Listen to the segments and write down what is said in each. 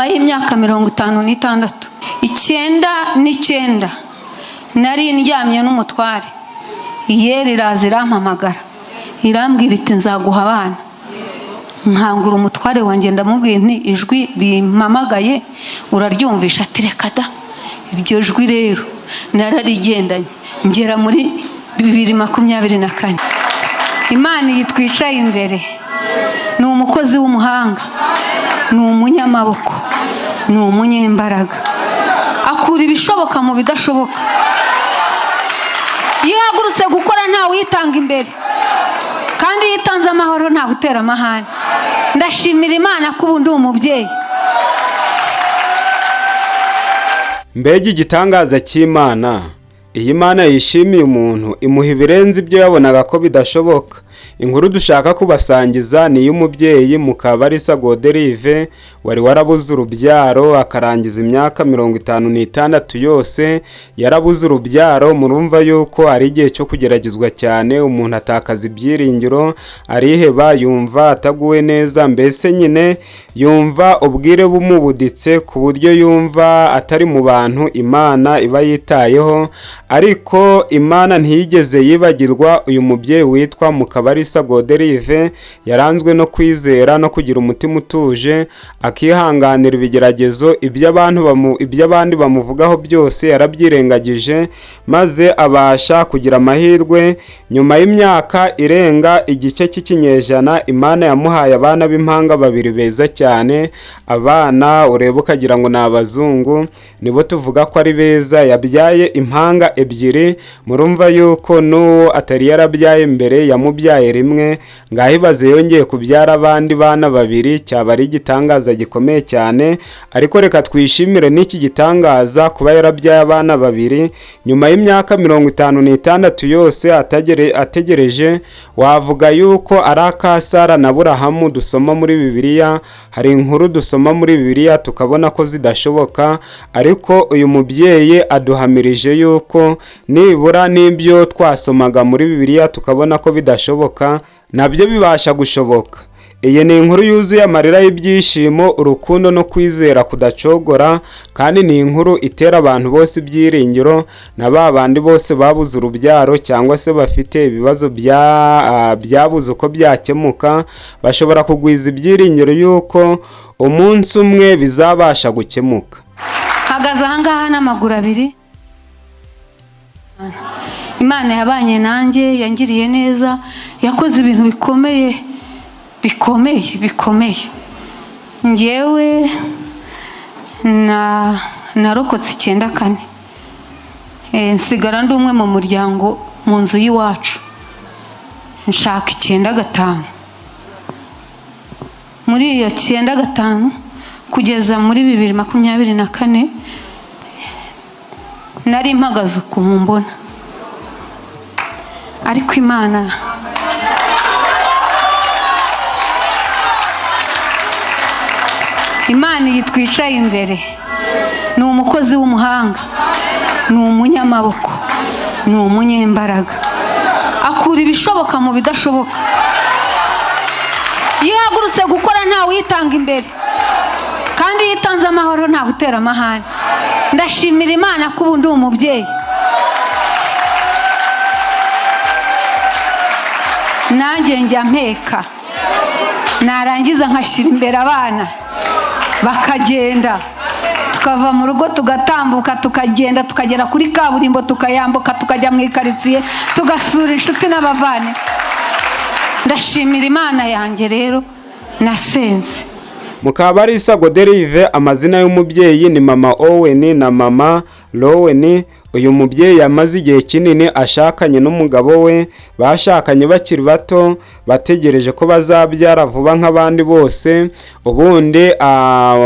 y'imyaka 56 9 nari ndyamye n'umutware yeri iraza irampamagara irambwira iti nzaguha abana nkangura umutware wanjye ndamubwiye nti ijwi rimpamagaye uraryumvisha ati reka da iryo jwi rero nararigendanye ngera muri 2024 Imana yitwicaye imbere ni umukozi w'umuhanga ni umunyamaboko ni umunyembaraga akura ibishoboka mu bidashoboka yihagurutse gukora nta witanga imbere kandi yitanze amahoro nta gutera amahane ndashimira Imana ko ubundi umubyeyi mbega igitangaza cy'Imana. Iyi Mana yishimiye umuntu imuha ibirenze ibyo yabonaga ko bidashoboka. Inkuru dushaka kubasangiza ni y'umubyeyi Mukabarisa Goderive wari warabuze urubyaro akarangiza imyaka 56 yose yarabuze urubyaro. Murumva yuko ari igihe cyo kugeragezwa cyane, umuntu atakaza ibyiringiro, ariheba, yumva ataguwe neza, mbese nyine yumva ubwire bumubuditse ku buryo yumva atari mu bantu Imana iba yitayeho. Ariko Imana ntiyigeze yibagirwa uyu mubyeyi witwa Mukabarisa Goderive, yaranzwe no kwizera no kugira umutima utuje, akihanganira ibigeragezo. Iby'abandi bamuvugaho byose yarabyirengagije, maze abasha kugira amahirwe. Nyuma y'imyaka irenga igice cy'ikinyejana, Imana yamuhaye abana b'impanga babiri beza cyane. Abana ureba ukagira ngo ni abazungu, nibo tuvuga ko ari beza. Yabyaye impanga ebyiri. Murumva yuko n'uwo atari yarabyaye mbere yamubyaye rimwe. Ngaho ibaze yongeye kubyara abandi bana babiri, cyaba ari igitangaza gikomeye cyane. Ariko reka twishimire n'iki gitangaza kuba yarabyaye abana babiri nyuma y'imyaka 56 yose ategereje. Wavuga yuko ari akasara na Aburahamu dusoma muri Bibiliya. Hari inkuru dusoma muri Bibiliya tukabona ko zidashoboka, ariko uyu mubyeyi aduhamirije yuko nibura n'ibyo twasomaga muri Bibiliya tukabona ko bidashoboka nabyo bibasha gushoboka. Iyi ni inkuru yuzuye amarira y'ibyishimo, urukundo no kwizera kudacogora, kandi ni inkuru itera abantu bose ibyiringiro, na babandi bose babuze urubyaro cyangwa se bafite ibibazo byabuze uko byakemuka, bashobora kugwiza ibyiringiro yuko umunsi umwe bizabasha gukemuka. hagaze ahangaha n'amaguru abiri. Imana yabanye nanjye, yangiriye neza, yakoze ibintu bikomeye. Ngewe narokotse 94, nsigara ndi umwe mu muryango mu nzu y'iwacu, nshaka 95. Muri iyo 95 kugeza muri 2024 nari mpagaze uko mumbona, ariko Imana yitwicaye imbere ni umukozi w'umuhanga, ni umunyamaboko, ni umunyembaraga akura ibishoboka mu bidashoboka. yihagurutse gukora nta witanga imbere kandi yitanze amahoro nta gutera amahane. ndashimira Imana ko ubundi umubyeyi. nanjye njya mpeka, narangiza nkashyira imbere abana bakagenda, tukava mu rugo tugatambuka tukagenda tukagera kuri kaburimbo tukayambuka tukajya mu ikaritsiye tugasura inshuti n'abavane. ndashimira Imana yanjye rero nasenze. Mukabarisa Goderive amazina y'umubyeyi ni Mama Owen na Mama Lowen. Uyu mubyeyi yamaze igihe kinini ashakanye n'umugabo we, bashakanye bakiri bato, bategereje ko bazabyara vuba nk'abandi bose. Ubundi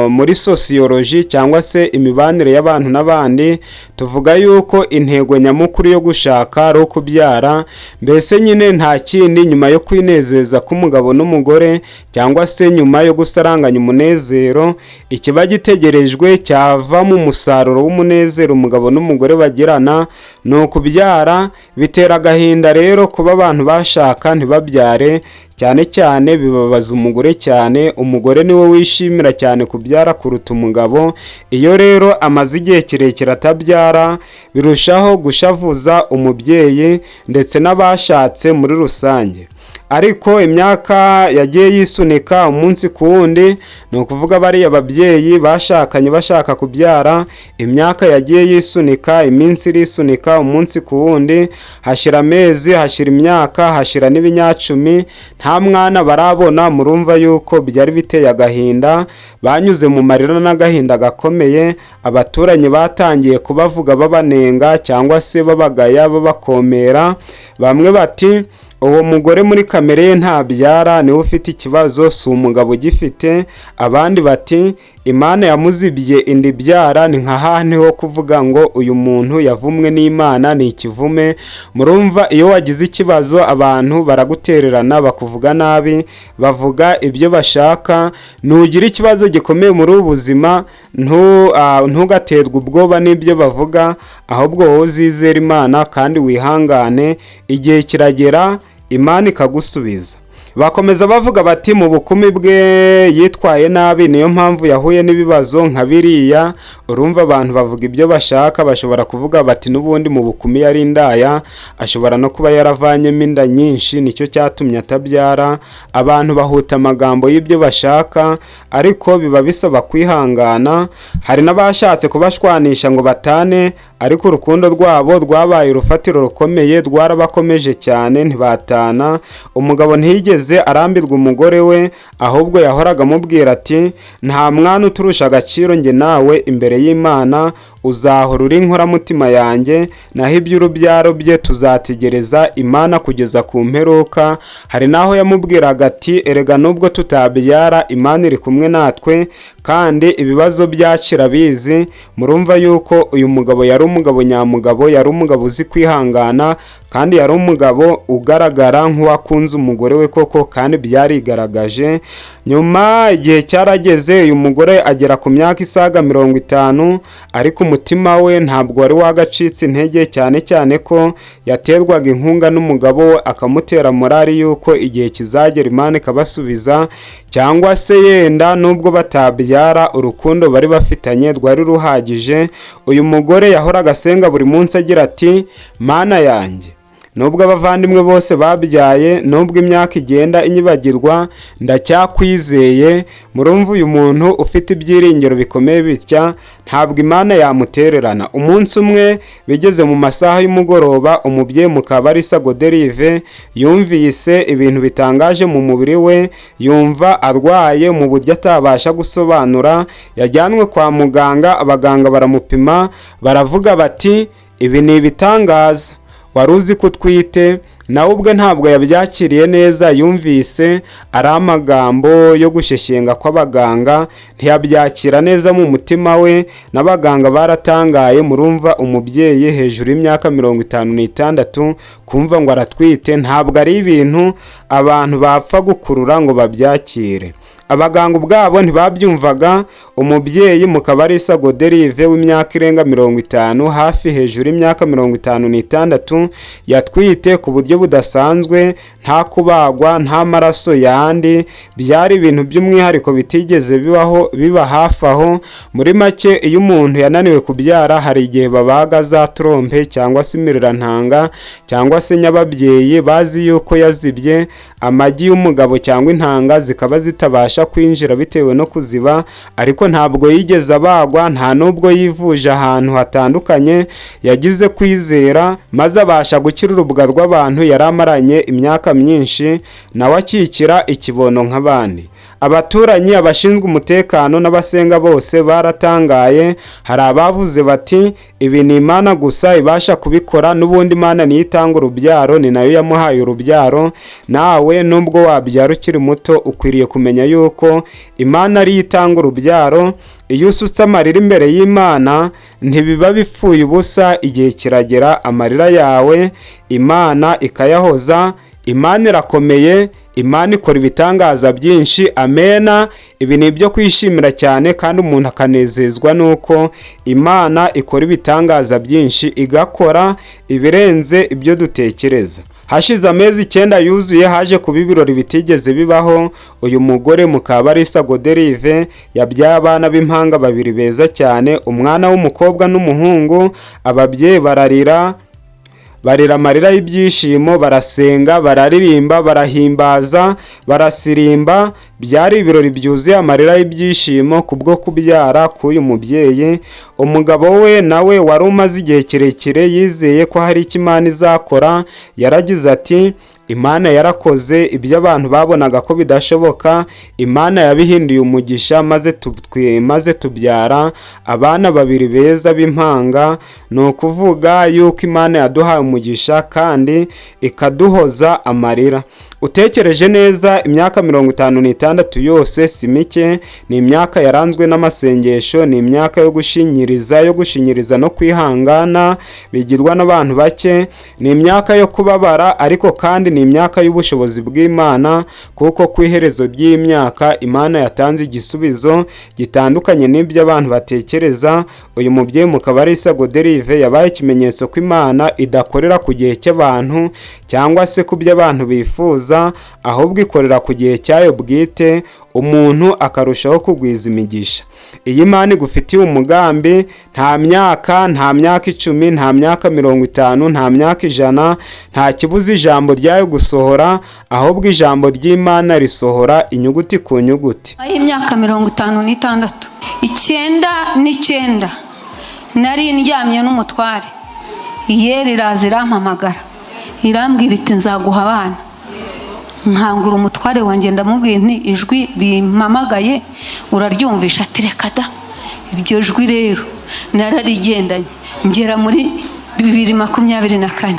muri sociology cyangwa se imibanire y'abantu n'abandi tuvuga yuko intego nyamukuru yo gushaka ari ukubyara. Mbese nyine nta kindi nyuma yo kwinezeza k'umugabo n'umugore cyangwa se nyuma yo gusaranganya umunezero, ikiba gitegerejwe cyava mu musaruro w'umunezero umugabo n'umugore bagirana ni ukubyara. Bitera agahinda rero kuba abantu bashaka ntibabyare, cyane cyane bibabaza umugore cyane. Umugore niwe wishimira cyane kubyara kuruta umugabo. Iyo rero amaze igihe kirekire atabyara birushaho gushavuza umubyeyi ndetse n'abashatse muri rusange. Ariko imyaka yagiye yisunika umunsi ku wundi, ni ukuvuga bariya babyeyi bashakanye bashaka kubyara, imyaka yagiye yisunika, iminsi irisunika umunsi ku wundi, hashira amezi, hashira imyaka, hashira n'ibinyacumi, nta mwana barabona. Murumva yuko byari biteye agahinda, banyuze mu marira n'agahinda gakomeye. Abaturanyi batangiye kubavuga babanenga cyangwa se babagaya babakomera. Bamwe bati uwo mugore muri kamere ye ntabyara, niwe ufite ikibazo, si umugabo ugifite. Abandi bati Imana yamuzibye inda ibyara. Ni nka handi ho kuvuga ngo uyu muntu yavumwe n'Imana, ni ikivume. Murumva iyo wagize ikibazo abantu baragutererana, bakuvuga nabi, bavuga ibyo bashaka. Nugira ikibazo gikomeye muri ubu buzima, ntugaterwe ubwoba n'ibyo bavuga, ahubwo wowe uzizere Imana kandi wihangane, igihe kiragera Imana ikagusubiza. Bakomeza bavuga bati mu bukumi bwe yitwaye nabi, niyo mpamvu yahuye n'ibibazo nka biriya. Urumva abantu bavuga ibyo bashaka, bashobora kuvuga bati n'ubundi mu bukumi yari indaya, ashobora no kuba yaravanyemo inda nyinshi nicyo cyatumye atabyara. Abantu bahuta amagambo y'ibyo bashaka, ariko biba bisaba kwihangana. Hari n'abashatse kubashwanisha ngo batane, ariko urukundo rwabo rwabaye urufatiro rukomeye, rwarabakomeje cyane ntibatana. Umugabo ntiyigeze arambirwa umugore we, ahubwo yahoraga amubwira ati nta mwana uturusha agaciro njye nawe imbere y'Imana, uzahora uri inkoramutima yanjye, naho iby'urubyaro bye tuzategereza Imana kugeza ku mperuka. Hari naho yamubwiraga ati erega nubwo tutabyara Imana iri kumwe natwe kandi ibibazo byacu irabizi. Murumva yuko uyu mugabo yari umugabo nyamugabo, yari umugabo uzi kwihangana, kandi yari umugabo ugaragara nk'uwakunze umugore we koko, kandi byarigaragaje. Nyuma igihe cyarageze, uyu mugore agera ku myaka isaga 50, ariko umutima we ntabwo wari wagacitse intege, cyane cyane ko yaterwaga inkunga n'umugabo we, akamutera morali yuko igihe kizagera Imana ikabasubiza, cyangwa se yenda nubwo batabyara urukundo bari bafitanye rwari ruhagije. Uyu mugore yahoraga asenga buri munsi agira ati Mana yanjye, nubwo abavandimwe bose babyaye, nubwo imyaka igenda inyibagirwa, ndacyakwizeye. Murumva uyu muntu ufite ibyiringiro bikomeye bitya, ntabwo Imana yamutererana. Umunsi umwe bigeze mu masaha y'umugoroba, umubyeyi Mukabarisa Goderive yumvise ibintu bitangaje mu mubiri we, yumva arwaye mu buryo atabasha gusobanura. Yajyanwe kwa muganga, abaganga baramupima, baravuga bati ibi ni ibitangaza, wari uzi ko utwite? Nawe ubwe ntabwo yabyakiriye neza, yumvise ari amagambo yo gusheshyenga kw'abaganga, ntiyabyakira neza mu mutima we, n'abaganga baratangaye. Murumva umubyeyi hejuru y'imyaka 56 kumva ngo aratwite, ntabwo ari ibintu abantu bapfa gukurura ngo babyakire. Abaganga ubwabo ntibabyumvaga. Umubyeyi Mukabarisa Goderive w'imyaka irenga 50, hafi hejuru y'imyaka 56, yatwite ku buryo budasanzwe, nta kubagwa, nta maraso yandi. Byari ibintu by'umwihariko bitigeze biba hafi aho. Muri make, iyo umuntu yananiwe kubyara, hari igihe babaga za trompe cyangwa se imirerantanga cyangwa se nyababyeyi, bazi yuko yazibye amagi y'umugabo cyangwa intanga zikaba zitabasha kwinjira bitewe no kuziba. Ariko ntabwo yigeze abagwa, nta nubwo yivuje ahantu hatandukanye. Yagize kwizera maze abasha gukira urubuga rw'abantu yari amaranye imyaka myinshi, nawe akikira ikibono nk'abandi. Abaturanyi, abashinzwe umutekano n'abasenga bose baratangaye. Hari abavuze bati ibi ni Imana gusa ibasha kubikora, n'ubundi Imana niyo itanga urubyaro, ni nayo yamuhaye urubyaro. Nawe nubwo wabyara ukiri muto, ukwiriye kumenya yuko Imana ari itanga urubyaro. Iyo usutse amarira imbere y'Imana ntibiba bipfuye ubusa, igihe kiragera amarira yawe Imana ikayahoza. Imana irakomeye, Imana ikora ibitangaza byinshi. Amena. Ibi ni ibyo kwishimira cyane kandi umuntu akanezezwa nuko Imana ikora ibitangaza byinshi, igakora ibirenze ibyo dutekereza. Hashize amezi 9 yuzuye haje kuba ibirori bitigeze bibaho. Uyu mugore Mukabarisa Goderive yabyaye abana b'impanga babiri beza cyane, umwana w'umukobwa n'umuhungu. Ababyeyi bararira amarira y'ibyishimo, barasenga, bararirimba, barahimbaza, barasirimba. Byari ibirori byuzuye amarira y'ibyishimo kubwo kubyara k'uyu mubyeyi. Umugabo we nawe wari umaze igihe kirekire yizeye ko hari icyo Imana izakora, yaragize ati Imana yarakoze ibyo abantu babonaga ko bidashoboka, Imana yabihinduye umugisha maze tubyara abana babiri beza b'impanga. Ni ukuvuga yuko Imana yaduhaye umugisha kandi ikaduhoza amarira. Utekereje neza, imyaka 56 yose si mike. Ni imyaka yaranzwe n'amasengesho, ni imyaka yo gushinyiriza no kwihangana bigirwa n'abantu bake, ni imyaka yo kubabara, ariko kandi ni imyaka y'ubushobozi bw'Imana, kuko ku iherezo ry'imyaka Imana yatanze igisubizo gitandukanye n'ibyo abantu batekereza. Uyu mubyeyi Mukabarisa Goderive yabaye ikimenyetso ko Imana idakorera ku gihe cy'abantu cyangwa se ku byo abantu bifuza, ahubwo ikorera ku gihe cyayo bwite, umuntu akarushaho kugwiza imigisha. Iyi Imana igufitiye umugambi, nta myaka 10, nta myaka 50, nta myaka 100, nta kibuza ijambo ryayo gusohora, ahubwo ijambo ry'Imana risohora inyuguti ku nyuguti. Imyaka 56, 9 nari ndyamye n'umutware, Iyeri iraza irampamagara, irambwira iti nzaguha abana. Nkangura umutware wanjye ndamubwiye nti ijwi rimpamagaye uraryumvisha? Ati reka da. Iryo jwi rero nararigendanye ngera muri 2024.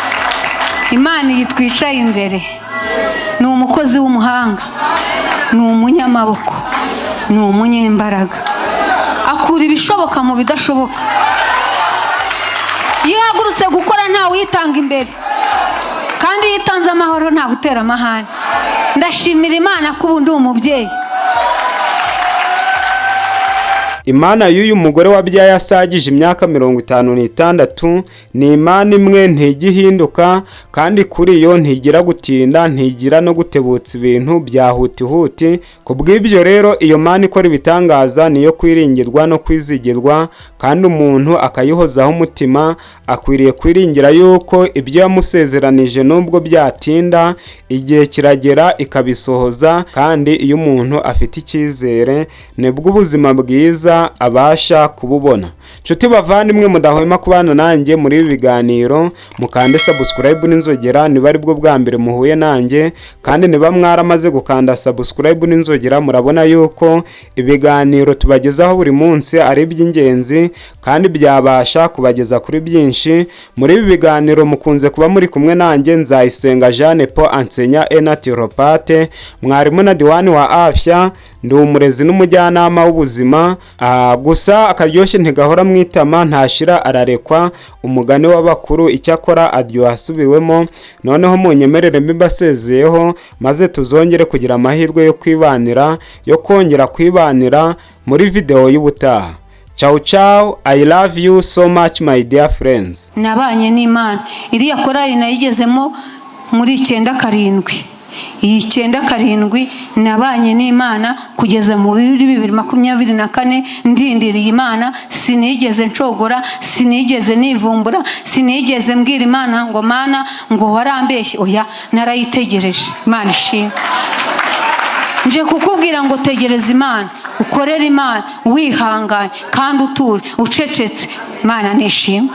Imana yitwicaye imbere, ni umukozi w'umuhanga, ni umunyamaboko, ni umunyembaraga, akura ibishoboka mu bidashoboka. Yihagurutse gukora ntawe yitanga imbere, kandi yitanze amahoro nta gutera amahane. Ndashimira Imana ko ubu ndi umubyeyi. Imana y'uyu mugore wabyaye asagije imyaka 56 ni Imana imwe, ntigihinduka, kandi kuri yo ntigira gutinda, ntigira no gutebutsa ibintu bya huti. Kubw'ibyo rero iyo Mana ikora ibitangaza niyo kwiringirwa no kwizigirwa, kandi umuntu akayihozaho umutima. Akwiriye kwiringira yuko ibyo yamusezeranije nubwo byatinda, igihe kiragera ikabisohoza, kandi iyo umuntu afite icyizere nibwo ubuzima bwiza abasha kububona. Nshuti bavandimwe, mudahwema kubana nanjye muri ibi biganiro, mukande subscribe n'inzogera niba ari bwo bwa mbere muhuye nanjye, kandi niba mwaramaze gukanda subscribe n'inzogera murabona yuko ibiganiro tubagezaho buri munsi ari iby'ingenzi kandi byabasha kubageza kuri byinshi. Muri ibi biganiro mukunze kuba muri kumwe nanjye Nzayisenga Jeanne Paul ansenya naturopathe, mwarimu na diwani wa afya, ndi umurezi n'umujyanama w'ubuzima. Gusa akaryoshye ntigahora mwitama, ntashira ararekwa, umugani w'abakuru icyakora aryoha asubiwemo. Noneho munyemerere mbibasezeyeho, maze tuzongere kugira amahirwe yo kongera kwibanira muri video y'ubutaha. Ciao ciao, I love you so much my dear friends. Nabanye n'Imana. Iriya korali nayigezemo muri 97. Iyi 97 nabanye n'Imana kugeza mu 2024. Ndindiriye Imana, sinigeze ncogora, sinigeze nivumbura, sinigeze mbwira Imana ngo Mana ngo warambeshye. Oya, narayitegereje. Imana ishimwe. Nje kukubwira ngo tegereza Imana, ukorera Imana wihanganye kandi utuje ucecetse. Imana nishimwe.